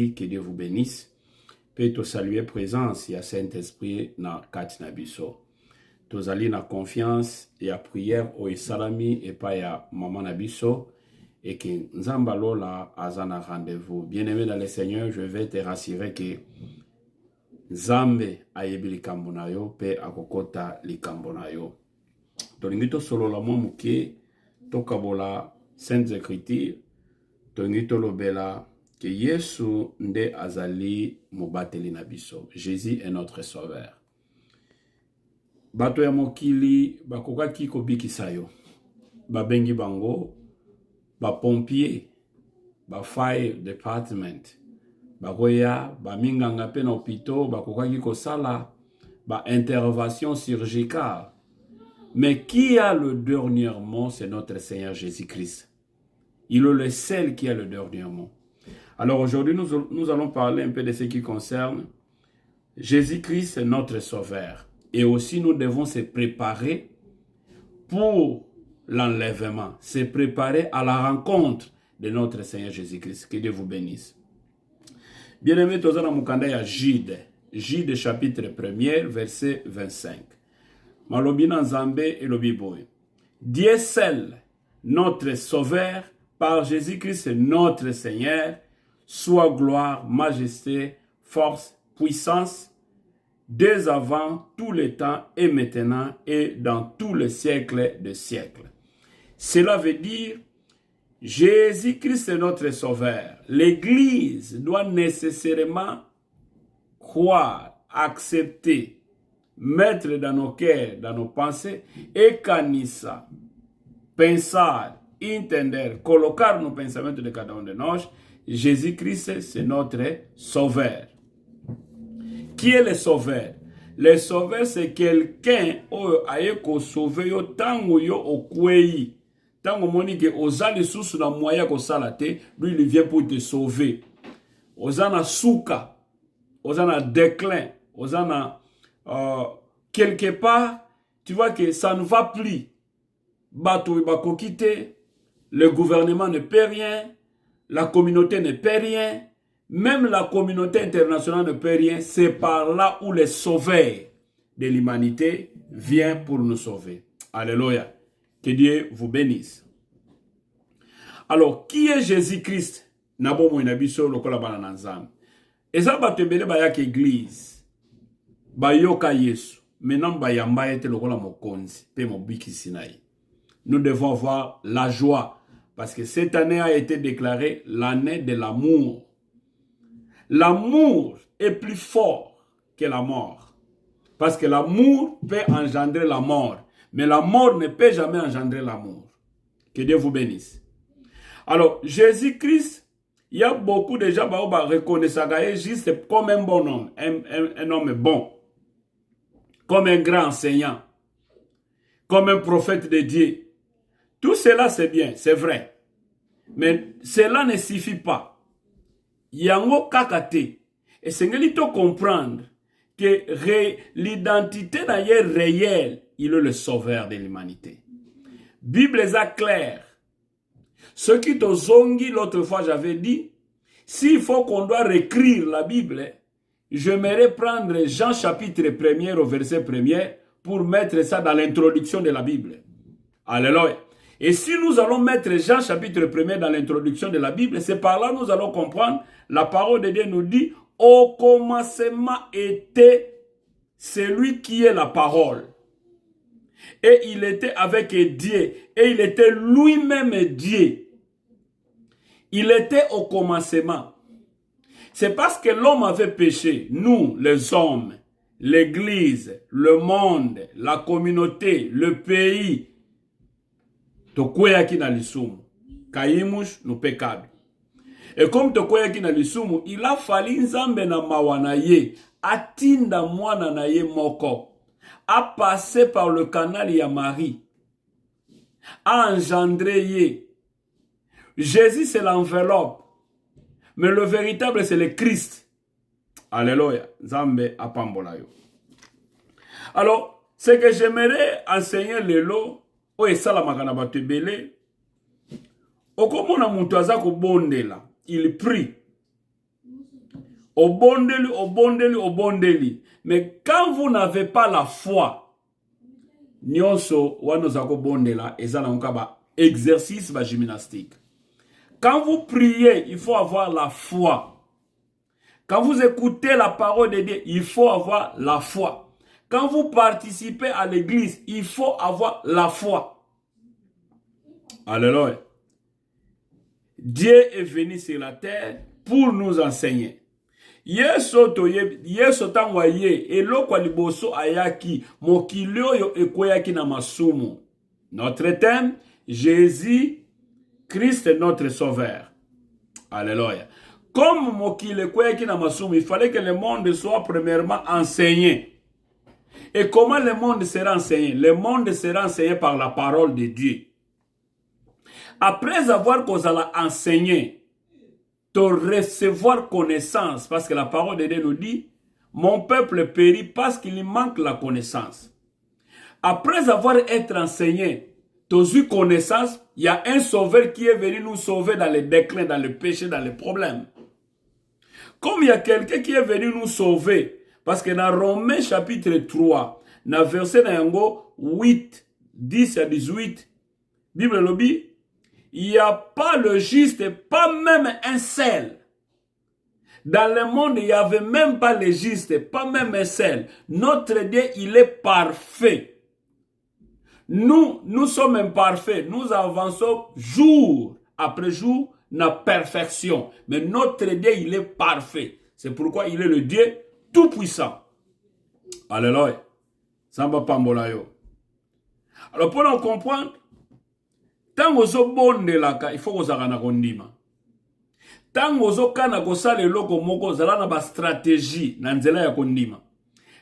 Que Dieu vous bénisse. Peut te saluer présence, il y a Saint-Esprit na kati na biso. Tozali na confiance et à prière au salami et pas ya maman na biso et que nzamba lola azana rendez-vous. Bien-aimé dans le Seigneur, je vais te rassurer que Nzambe ayebi likambo na yo pe akokota likambo na yo. Tolingi to solo la muke tokabola Saintes Écritures, tolingi to lobela que Yesu nde azali mobateli na biso. Jésus est notre sauveur. Bato ya mokili bakokaki kobikisa yo. Babengi bango ba pompier, ba fire department. Bakoya ba minganga pe na hôpital bakokaki kosala ba intervention chirurgicale. Mais qui a le dernier mot, c'est notre Seigneur Jésus-Christ. Il est le seul qui a le dernier mot. Alors aujourd'hui, nous allons parler un peu de ce qui concerne Jésus-Christ, notre sauveur. Et aussi, nous devons se préparer pour l'enlèvement, se préparer à la rencontre de notre Seigneur Jésus-Christ. Que Dieu vous bénisse. Bien-aimés, tous en mukanda ya Jude chapitre 1er, verset 25. Malobina Nzambe et Lobiboy. Dieu seul, notre sauveur, par Jésus-Christ, notre Seigneur, soit gloire, majesté, force, puissance, dès avant tous les temps et maintenant et dans tous les siècles des siècles. Cela veut dire, Jésus-Christ est notre sauveur. L'Église doit nécessairement croire, accepter, mettre dans nos cœurs, dans nos pensées, et kanisa, pensar, entender, colocar nos pensaments de cada un de nous, Jésus-Christ, c'est notre sauveur. Qui est le sauveur? Le sauveur, c'est quelqu'un qui a sauvé yo tango yo okwei. Tango monique ozali sous la moya ko salate, lui il vient pour te sauver. Ozana souka, ozana déclin, ozana quelque part, tu vois que ça ne va plus. Bato bako quitter, le gouvernement ne paie rien. La communauté ne paie rien. Même la communauté internationale ne paie rien. C'est par là où le sauveur de l'humanité vient pour nous sauver. Alléluia. Que Dieu vous bénisse. Alors, qui est Jésus-Christ? Nabo mo inabiso lokola bana nanzam. Eza batebele bayaka église. Bayoka Yesu. Maintenant bayamba ete lokola mokonzi pe mobiki sinai. Nous devons avoir la joie. Parce que cette année a été déclarée l'année de l'amour. L'amour est plus fort que la mort. Parce que l'amour peut engendrer la mort. Mais la mort ne peut jamais engendrer l'amour. Que Dieu vous bénisse. Alors, Jésus-Christ, il y a beaucoup de gens qui reconnaissent juste comme un bon homme. Un homme bon. Comme un grand enseignant. Comme un prophète de Dieu. Tout cela, c'est bien, c'est vrai. Mais cela ne suffit pas. Yango kakate. Et c'est qu'il faut comprendre que l'identité d'ailleurs réelle, il est le sauveur de l'humanité. Bible est claire. Ce qui te zongi l'autre fois, j'avais dit, s'il faut qu'on doit réécrire la Bible, j'aimerais prendre Jean chapitre 1er au verset 1er pour mettre ça dans l'introduction de la Bible. Alléluia. Et si nous allons mettre Jean chapitre 1er dans l'introduction de la Bible, c'est par là que nous allons comprendre, la parole de Dieu nous dit, au commencement était celui qui est la parole. Et il était avec Dieu, et il était lui-même Dieu. Il était au commencement. C'est parce que l'homme avait péché, nous les hommes, l'église, le monde, la communauté, le pays, tokweyaki na lisumu kaimush no pekado. Et comme tokweyaki na lisumu, il a fallu nzambe na mawa na ye atinda mwana na ye moko a passé par le canal ya Marie a engendré ye. Jésus c'est l'enveloppe, mais le véritable c'est le Christ. Alléluia. Nzambe apambola yo. Alors, ce que j'aimerais enseigner lelo o esala makana batebele okomona muntu aza kobondela, il prie Obondeli, obondeli, obondeli. Mais quand vous n'avez pas la foi, nyonso wanozako bondela ezana nkaba exercice ba gymnastique. Quand vous priez, il faut avoir la foi. Quand vous écoutez la parole de Dieu, il faut avoir la foi. Quand vous participez à l'église, il faut avoir la foi. Alléluia. Dieu est venu sur la terre pour nous enseigner. Yeso tangwa ye eloko liboso ayaki mokili oyo ekoyaki na masumu. Notre thème, Jésus Christ est notre sauveur. Alléluia. Comme mokili ekoyaki na masumu, il fallait que le monde soit premièrement enseigné. Et comment le monde sera enseigné? Le monde sera enseigné par la parole de Dieu. Après avoir qu'on a enseigné, de recevoir connaissance, parce que la parole de Dieu nous dit, mon peuple périt parce qu'il lui manque la connaissance. Après avoir été enseigné, tu as eu connaissance, il y a un sauveur qui est venu nous sauver dans le déclin, dans le péché, dans les problèmes. Comme il y a quelqu'un qui est venu nous sauver, parce que dans Romains chapitre 3, dans verset 8, 10 à 18, Bible le dit, il n'y a pas le juste, pas même un seul. Dans le monde, il n'y avait même pas le juste, pas même un seul. Notre Dieu, il est parfait. Nous sommes imparfaits. Nous avançons jour après jour dans la perfection. Mais notre Dieu, il est parfait. C'est pourquoi il est le Dieu tout-puissant. Alléluia. Samba pambolayo. Alors pour nous comprendre, tango zo bondelaka, il faut que ozala na kondima. Tango zo kana kosala eloko moko, zala na ba stratégie na nzela ya kondima.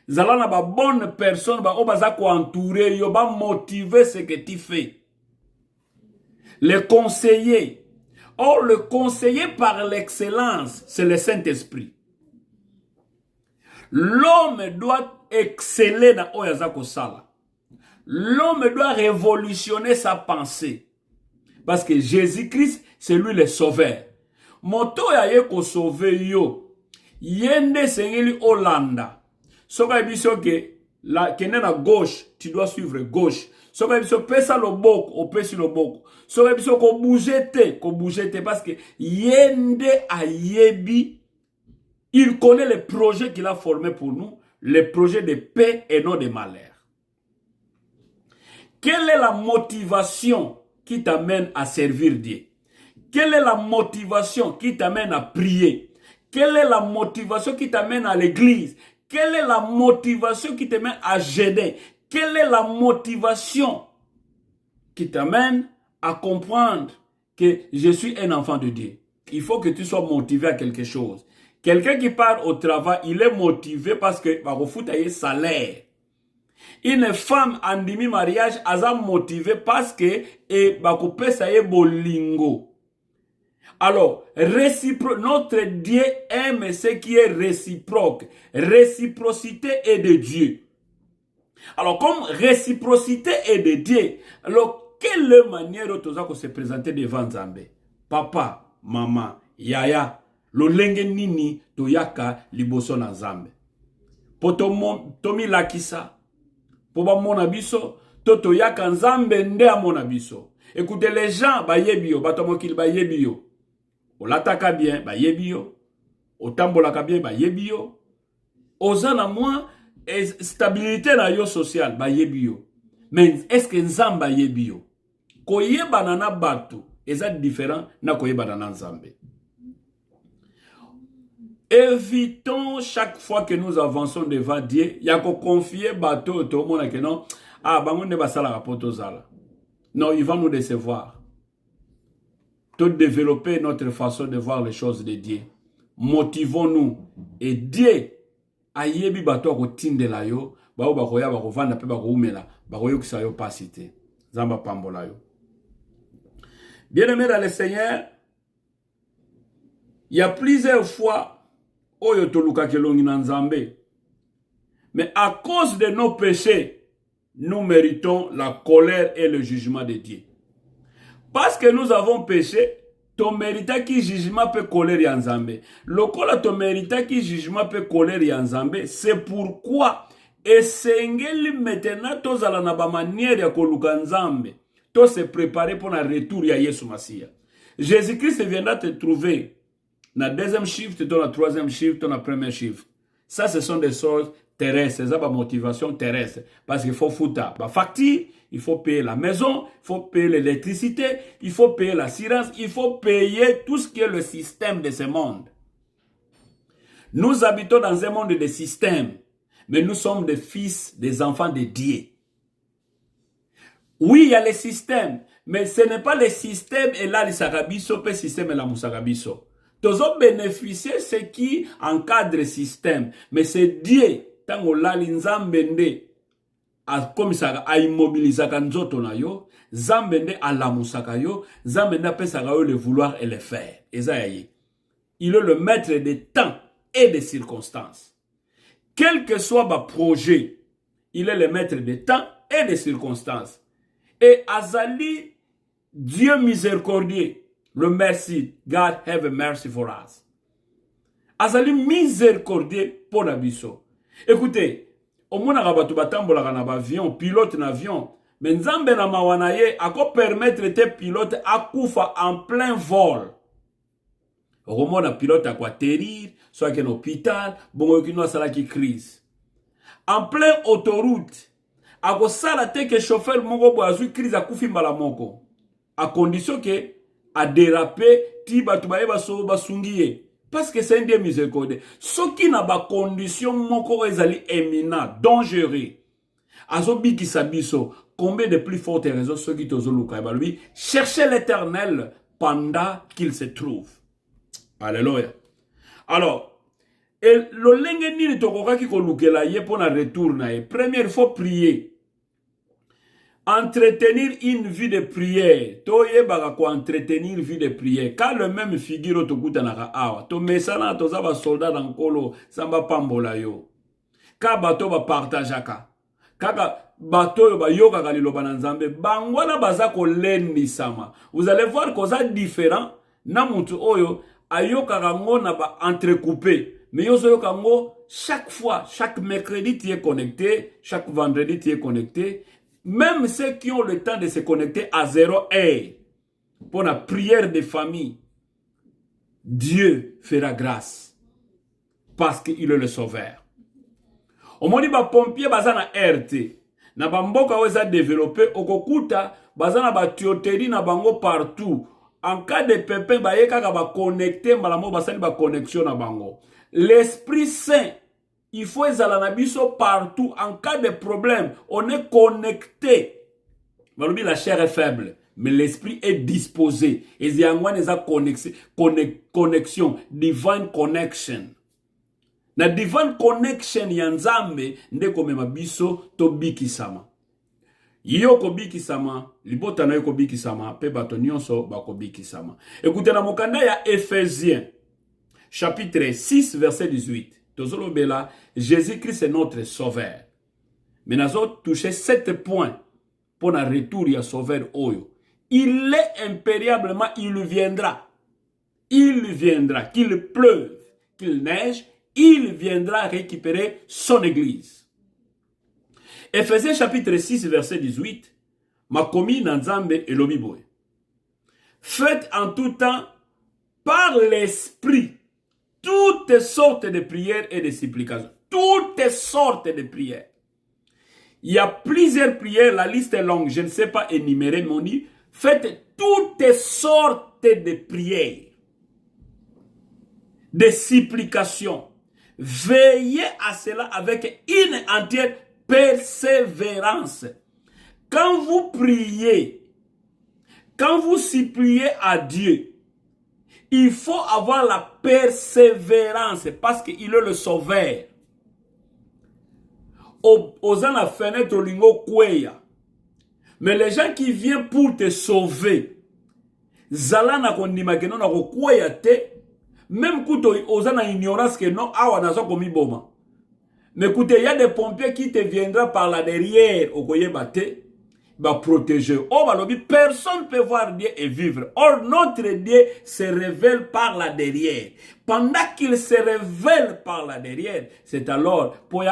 Zala na ba bonne personne ba obaza ko entourer yo ba motiver ce que tu fais. Le conseiller. Or le conseiller par l'excellence, c'est le Saint-Esprit. L'homme doit exceller dans oyaza kosala. L'homme doit révolutionner sa pensée. Parce que Jésus-Christ, c'est lui le sauveur. Moto ya ye ko sauver yo. Yende sengeli Hollanda. Soka biso ke la kene na gauche, tu dois suivre gauche. Soka biso pesa lo boko, o pesi lo boko. Soka biso ko bougete parce que yende ayebi, il connaît le projet qu'il a formé pour nous, le projet de paix et non de malheur. Quelle est la motivation qui t'amène à servir Dieu? Quelle est la motivation qui t'amène à prier? Quelle est la motivation qui t'amène à l'église? Quelle est la motivation qui t'amène à jeûner? Quelle est la motivation qui t'amène à comprendre que je suis un enfant de Dieu? Il faut que tu sois motivé à quelque chose. Quelqu'un qui part au travail, il est motivé parce que va refouler salaire. Une femme en demi-mariage a motivé parce que bolingo. Alors, notre Dieu aime ce qui est réciproque. Réciprocité est de Dieu. Alors, comme réciprocité est de Dieu, alors quelle manière de se présenter devant Nzambe? Papa, maman, yaya, lo lenge nini toyaka liboso na Nzambe. Tomi lakisa. Poba mona biso, toto yaka Nzambe nde amona biso. Écoutez, les gens, ba yebio, batomokil ba yebio. Olataka bien, ba yebio. Otambolaka bien, ba yebio. Ozana moi, stabilité na yo social, ba yebio. Mais est-ce que Nzambe ba yebio? Koyeba nana batu, eza différent na koyeba nana Nzambe. Évitons chaque fois que nous avançons devant Dieu, il y a qu'on confier bateau tout le monde que non, ah bah on ne va pas la rapoto zala. Non, il va nous décevoir. Tout développer notre façon de voir les choses de Dieu. Motivons-nous et Dieu a yebi bateau ko tindela yo, ba ba ko ya ba ko vanda pe ba ko umela, ba ko yokisa yo pasité. Zamba pambola yo. Bien-aimés dans le Seigneur, il y a plusieurs fois mais à cause de nos péchés, nous méritons la colère et le jugement de Dieu. Parce que nous avons péché, to mérita ki jugement pe colère ya Nzambe. Lokola to mérita ki jugement pe colère ya Nzambe, c'est pourquoi esengeli maintenant tozala na ba manière ya koluka Nzambe. To se préparer pour la retour ya Yesu Masia. Jésus-Christ viendra te trouver na deuxième shift, dans la troisième shift, dans la première shift. Ça, ce sont des choses terrestres, c'est la motivation terrestre. Parce qu'il faut foutre la facture, il faut payer la maison, il faut payer l'électricité, il faut payer l'assurance, il faut payer tout ce qui est le système de ce monde. Nous habitons dans un monde de systèmes, mais nous sommes des fils, des enfants de Dieu. Oui, il y a les systèmes, mais ce n'est pas le système et là, le sarabiso, le système et la moussarabiso. Tous ont bénéficié ce qui encadre le système, mais c'est Dieu, tant que l'inzambende, comme ça, a immobilisé nzoto na yo, zambende a la moussaka yo, zambende a pesaka yo le vouloir et le faire. Il est le maître des temps et des circonstances. Quel que soit ma projet, il est le maître des temps et des circonstances. Et Azali, Dieu miséricordieux, le merci, God have a mercy for us. Azali miséricordieux pour l'abisso. Écoutez, au moins on batambola na avion, pilote d'avion, mais Nzambe na mawanaye ako permettre tes pilotes à koufa en plein vol. Au moins un pilote à quoi atterrir, soit qu'un hôpital, bon qui nous sala qui crise. En plein autoroute, ako sala te que chauffeur mongo bo azu crise à koufi mbala moko. À condition que a déraper ti batu ba so basungiye. Parce que c'est un Dieu miséricordieux. Ce qui n'a pas condition moko ezali éminent, dangereux. Azobi qui sabiso, combien de plus fortes raisons ceux qui tozo luka ba lui chercher l'Éternel pendant qu'il se trouve. Alléluia. Alors, et le lenge nini tokoka ki kolukela ye pour na retour na ye. Première, il faut prier. Entretenir une vie de prière. To yebaka ko entretenir une vie de prière. Quand le même figure to kutanaka awa. To mesana to za ba soldat dans kolo samba pambola yo. Ka bato ba partageaka. Kaka bato yo ba yoka kaliloba na Nzambe. Bangwana baza ko lendi sama. Vous allez voir que ça différent na mutu oyo ayoka rango na ba entrecoupé. Mais yozo yoka ngo chaque fois, chaque mercredi tu es connecté, chaque vendredi tu es connecté. Même ceux qui ont le temps de se connecter à 0 heure pour la prière de famille, Dieu fera grâce parce qu'il est le sauveur. Au moment où les pompiers sont RT, na bamboka weza développé, okokuta bazana ba tuyauterie na bango partout. En cas de pépin, ba yeka ba connecter malamo basali ba connexion na bango. L'Esprit Saint, il faut ezalanabiso partout. En cas de problème, on est connecté. La chair est faible, mais l'esprit est disposé. Et il y a une connexion, divine connection. Na divine connection yanzambe ndeko mema biso to bikisama. Yoko bikisama, libota na yoko bikisama, pe bato nyonso bako bikisama. Écoutez na mokanda ya Ephésiens, chapitre 6, verset 18. Tozolobela, Jésus-Christ est notre sauveur. Mais nous avons touché 7 points pour un retour à sauveur Oyo. Il est impériablement, il viendra. Il viendra, qu'il pleuve, qu'il neige, il viendra récupérer son église. Ephésiens chapitre 6, verset 18. Makomi Nanzambe et Lobiboe. Faites en tout temps par l'esprit toutes sortes de prières et de supplications. Toutes sortes de prières. Il y a plusieurs prières, la liste est longue, je ne sais pas énumérer, mais on dit, faites toutes sortes de prières, de supplications. Veillez à cela avec une entière persévérance. Quand vous priez, quand vous suppliez à Dieu, il faut avoir la persévérance parce qu'il est le sauveur. Aux la fenêtre au lingo kweya. Mais les gens qui viennent pour te sauver, zala na kondima ke non na kweya te, même kuto ozana ignorance que non awa na komi boma. Mais écoutez, il y a des pompiers qui te viendront par la derrière au koye bate. va protéger. Oh, personne ne peut voir Dieu et vivre. Or, notre Dieu se révèle par là derrière. Pendant qu'il se révèle par là derrière, c'est alors, pour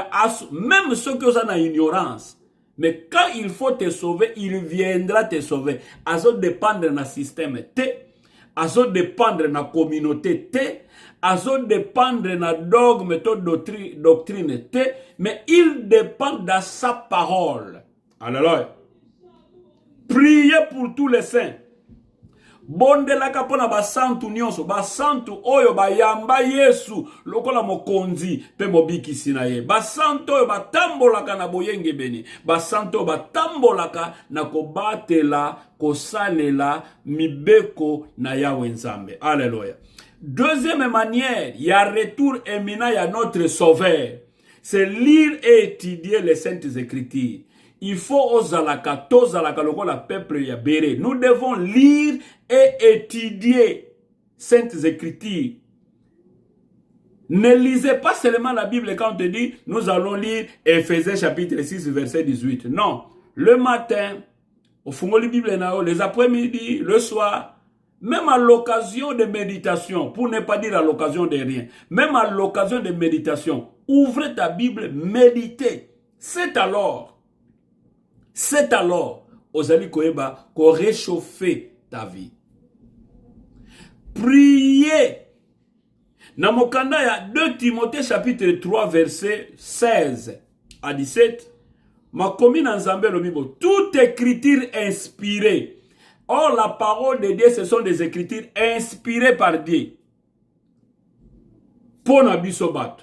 même ceux qui sont en ignorance, mais quand il faut te sauver, il viendra te sauver. Azo dépendre d'un système T, azo dépendre d'une communauté T, azo dépendre d'un dogme, doctrine T, mais il dépend de sa parole. Alléluia. Priez pour tous les saints. Bondelaka pona basantu nyonso, basantu oyo bayamba Yesu lokola mokonzi pe mobikisi na ye. Basantu oyo batambolaka na boyenge beni. Basantu oyo batambolaka na kobatela, kosalela mibeko na Yahweh Nzambe. Alléluia. Deuxième manière, il y a retour éminent à notre sauveur. C'est lire et étudier les saintes écritures. Il faut ozalaka, tozalaka lokola peuple ya béré. Nous devons lire et étudier saintes écritures. Ne lisez pas seulement la Bible quand on te dit nous allons lire Ephésiens chapitre 6 verset 18. Non, le matin, au fond de la Bible, les après-midi, le soir, même à l'occasion de méditation, pour ne pas dire à l'occasion de rien, même à l'occasion de méditation, ouvrez ta Bible, méditez. C'est alors, Ozali Koeba, qu'on réchauffe ta vie. Priez. Namokanda ya 2 Timothée chapitre 3 verset 16 à 17. Ma commune en Zambé le Bible. Toute écriture inspirée. Or la parole de Dieu, ce sont des écritures inspirées par Dieu. Pour Nabisobat.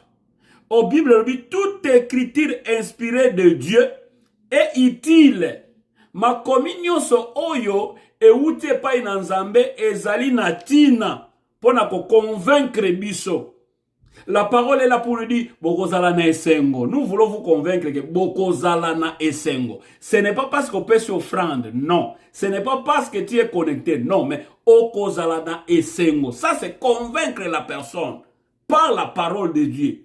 Au Bible le Bible, toute écriture inspirée de Dieu est utile. Ma communion so oyo e ute pa inanzambe ezali na tina pona ko convaincre biso. La parole est là pour nous dire bokozala na esengo. Nous voulons vous convaincre que bokozala na esengo. Ce n'est pas parce qu'on peut s'offrande, non. Ce n'est pas parce que tu es connecté, non, mais okozala na esengo. Ça c'est convaincre la personne par la parole de Dieu.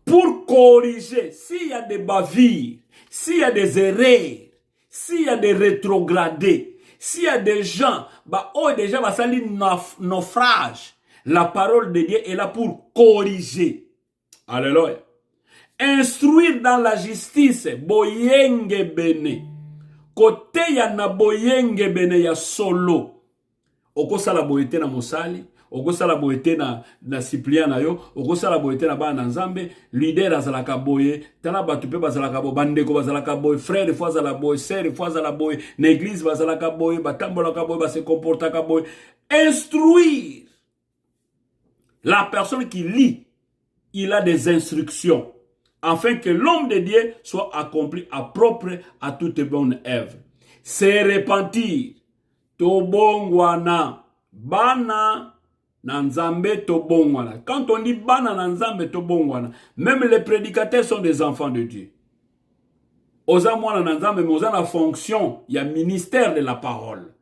Pour corriger, s'il y a des bavures, s'il y a des erreurs, s'il y a des rétrogradés, s'il y a des gens, déjà, naufrage, la parole de Dieu est là pour corriger. Alléluia. Instruire dans la justice, boyenge bene. Côté ya na boyenge bene ya solo. Okosala boyete na mosali. Okosala boyete na Cyprien na yo, okosala boyete na bana nzambe, leader azalaka boye, tala batu pe bazalaka boye, bandeko bazalaka boye, frère fois azala boye, sœur fois azala boye, na église bazalaka boye, batambolaka boye, se comportaka boye. Instruire la personne qui lit, il a des instructions afin que l'homme de Dieu soit accompli à propre à toute bonne œuvre. Se repentir, tobongwana, bana Nanzambe tobongwana. Quand on dit bana nanzambe tobongwana, même les prédicateurs sont des enfants de Dieu. Oza mwana nanzambe, mais oza la fonction, il y a ministère de la parole.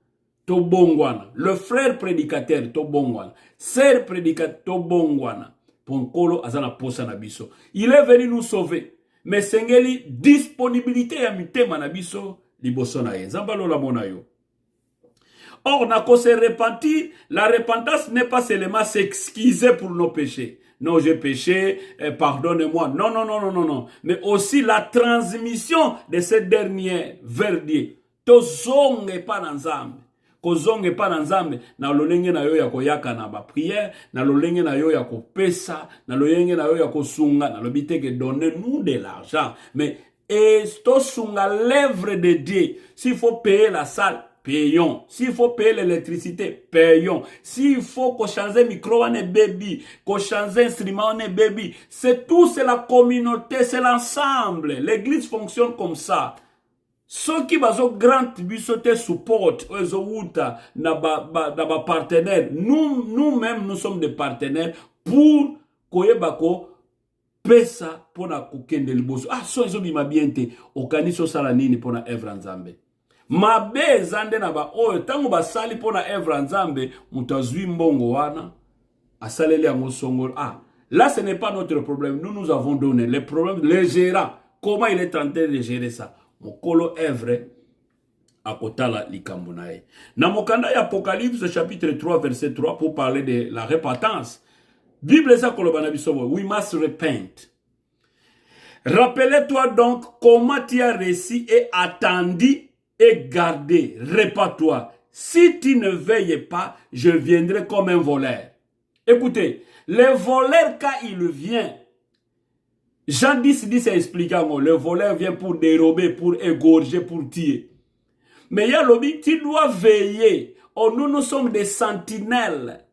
Tobongwana. Le frère prédicateur tobongwana. Sœur prédicateur tobongwana. Ponkolo azana posa na biso. Il est venu nous sauver. Mais sengeli disponibilité ya mitema na biso liboso na ye. Zambalo la mona yo. Or, on a qu'à se repentir. La repentance n'est pas seulement s'excuser pour nos péchés. Non, j'ai péché, pardonne-moi. Non, non, non, non, non, non. Mais aussi la transmission de cette dernière vers Dieu. Tozonge pa nanzambe. Kozonge pa nanzambe. Na lolenge na yo ya koyaka na ba prière. Na lolenge na yo ya ko pesa. Na lolenge na yo ya ko sunga. Na lobite que donnez-nous de l'argent. Mais, et to sunga l'œuvre de Dieu. S'il faut payer la salle, payons. S'il faut payer l'électricité, payons. S'il faut qu'on change micro, on est baby. Qu'on change instrument, on est baby. C'est tout, c'est la communauté, c'est l'ensemble. L'église fonctionne comme ça. Ceux qui ont grand bisoté support, eux ont ba partenaires. Nous-mêmes, nous sommes des partenaires pour koyebako pesa pour na kokende liboso. Ah, so ils ont bima bien te. Okaniso sala nini pour na evra nzambe. Mabe zande na ba oyo tango basali pona evra nzambe mutazwi mbongo wana asaleli yango songolo. Ah, là ce n'est pas notre problème. Nous avons donné les problèmes, les gérants. Comment il est en train de gérer ça? mokolo evre akotala likambo na ye. Na mokanda ya Apocalypse chapitre 3 verset 3 pour parler de la repentance. Bible sa koloba na biso, we must repent. Rappelez-toi donc comment tu as réussi et attendu et gardé. Répare-toi. Si tu ne veilles pas, je viendrai comme un voleur. Écoutez, le voleur quand il vient, Jean 10 dit, c'est expliquant, le voleur vient pour dérober, pour égorger, pour tuer. Mais il y a l'objet, tu dois veiller. Oh, nous sommes des sentinelles.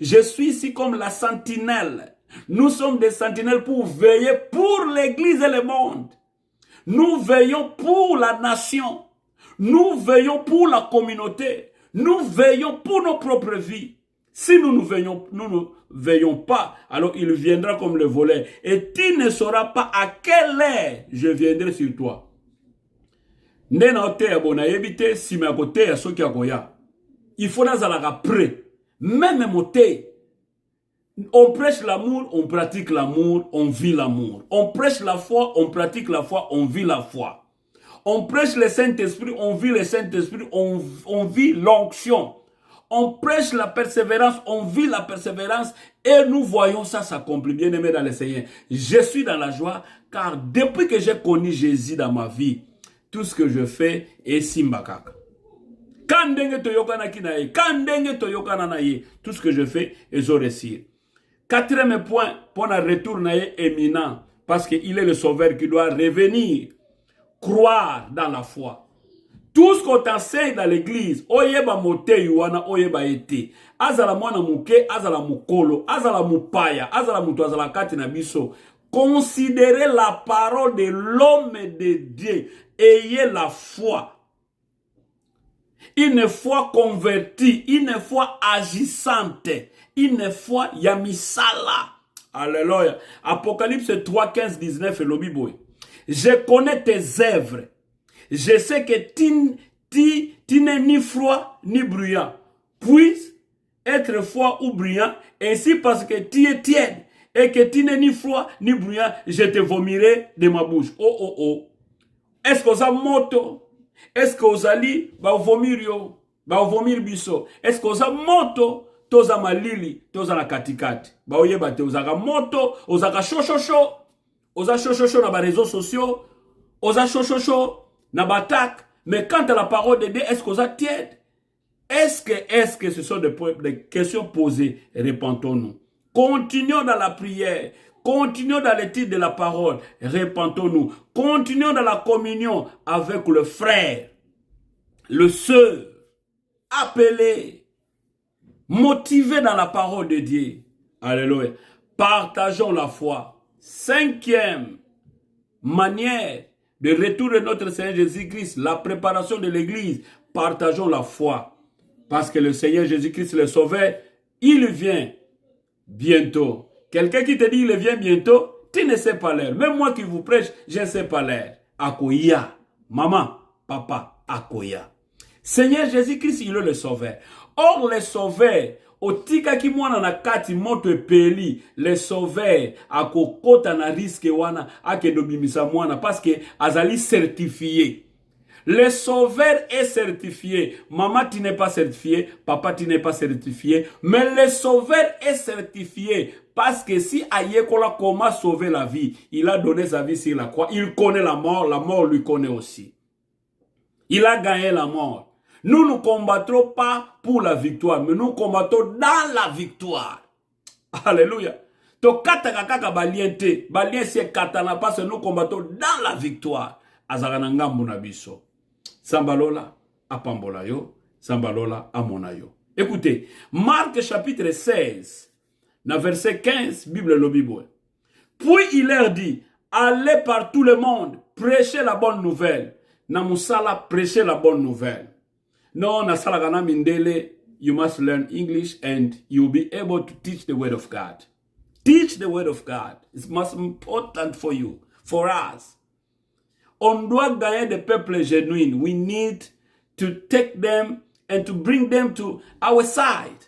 Je suis ici comme la sentinelle. Nous sommes des sentinelles pour veiller pour l'église et le monde. Nous veillons pour la nation. Nous veillons pour la communauté. Nous veillons pour nos propres vies. Si nous ne veillons pas, alors il viendra comme le voleur. Et tu ne sauras pas à quelle heure je viendrai sur toi. Il faut nazalaka prêt. Même moté. On prêche l'amour, on pratique l'amour, on vit l'amour. On prêche la foi, on pratique la foi, on vit la foi. On prêche le Saint-Esprit, on vit le Saint-Esprit, on vit l'onction. On prêche la persévérance, on vit la persévérance et nous voyons ça s'accomplir. Bien aimé dans le Seigneur, je suis dans la joie car depuis que j'ai connu Jésus dans ma vie, tout ce que je fais est simbakaka. Tout ce que je fais est réussir. Quatrième point, pour un retour éminent, parce qu'il est le sauveur qui doit revenir, croire dans la foi. Tout ce qu'on t'enseigne dans l'église, oyeba mote yuana, oyeba ete. Azala mwana muke, azala mukolo, azala mupaya, azala mutu, azala kati na biso. Considérez la parole de l'homme de Dieu. Ayez la foi. Une foi convertie, une foi agissante, une foi yamisala. Alléluia. Apocalypse 3, 15, 19 et le Bible. Je connais tes œuvres. Je sais que tu n'es ni froid ni bruyant. Puisse être froid ou bruyant, ainsi parce que tu es tiède et que tu n'es ni froid ni bruyant, je te vomirai de ma bouche. Oh, oh, oh. Est-ce que ça moto? Est-ce que vous allez vomir yo? Vomir biso? Est-ce que ça moto? Toza malili, toza la katikati. Oye bate, ozaka moto, ozaka chochocho. Oza chochocho na ba réseaux sociaux. Oza chochocho na batak. Mais quant à la parole de Dieu, est-ce que ça tiède? Est-ce que ce sont des questions posées? Répondons-nous. Continuons dans la prière. Continuons dans l'étude de la parole. Répentons-nous. Continuons dans la communion avec le frère, le sœur, appelé, motivé dans la parole de Dieu. Alléluia. Partageons la foi. Cinquième manière de retour de notre Seigneur Jésus-Christ, la préparation de l'église. Partageons la foi. Parce que le Seigneur Jésus-Christ, le Sauveur, il vient bientôt. Quelqu'un qui te dit il vient bientôt, tu ne sais pas l'heure. Même moi qui vous prêche, je ne sais pas l'heure. Akoya. Maman, papa, akoya. Seigneur Jésus-Christ, il est le Sauveur. Or, le Sauveur, otika ki mwana na kati moto peli, le Sauveur, akokota na risque wana, akedobimisa mwana, parce que azali certifié. Le Sauveur est certifié. Maman, tu n'es pas certifié. Papa, tu n'es pas certifié. Mais le Sauveur est certifié. Parce que si Ayekola comment sauver la vie, il a donné sa vie sur la croix. Il connaît la mort lui connaît aussi. Il a gagné la mort. Nous ne combattrons pas pour la victoire, mais nous combattons dans la victoire. Alléluia. To kataka kaka baliente, baliense katana parce que nous combattons dans la victoire. Azarana ngambu na biso. Sambalola apambola yo, sambalola amona yo. Écoutez, Marc chapitre 16, dans verset 15, Bible le Bible. Puis il leur dit, allez par tout le monde, prêchez la bonne nouvelle. Namusala, prêchez la bonne nouvelle. No, nasala gana mindele, you must learn English and you'll be able to teach the word of God. Teach the word of God. It's most important for you, for us. On doit gagner des peuples genuines. We need to take them and to bring them to our side.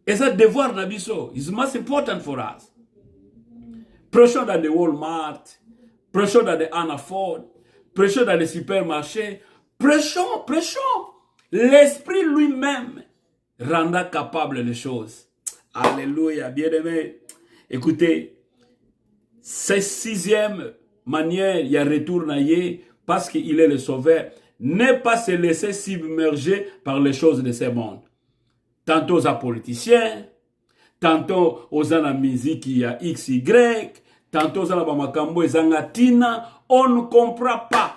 Et ça, devoir nabiso is most important for us. Prêchons dans the Walmart, prêchons dans the Anna Ford, prêchons dans les supermarchés, prêchons, prêchons. L'Esprit lui-même rendra capable les choses. Alléluia, bien-aimé. Écoutez, cette sixième manière, il y a retour naïe parce qu'il est le sauveur. Ne pas se laisser submerger par les choses de ce monde. Tantôt aux politiciens, tantôt aux la musique qui a XY, tantôt aux bamakambo ezangatina, on ne comprend pas.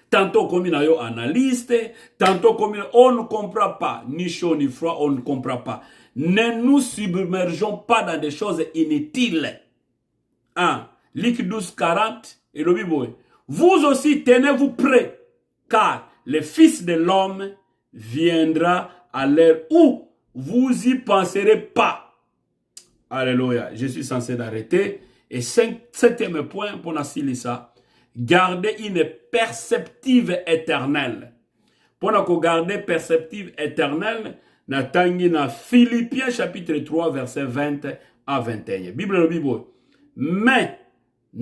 Tantôt comme il y a analyste, tantôt comme on ne comprend pas, ni chaud ni froid, on ne comprend pas. Ne nous submergeons pas dans des choses inutiles. Hein? Luc 12, 40, et le Bible. Vous aussi tenez-vous prêts, car le Fils de l'homme viendra à l'heure où vous y penserez pas. Alléluia. Je suis censé d'arrêter. Et septième point pour nous ça. Garder une perspective éternelle. Pour nous garder perspective éternelle, nous na Philippiens chapitre 3 verset 20 à 21. Bible. Mais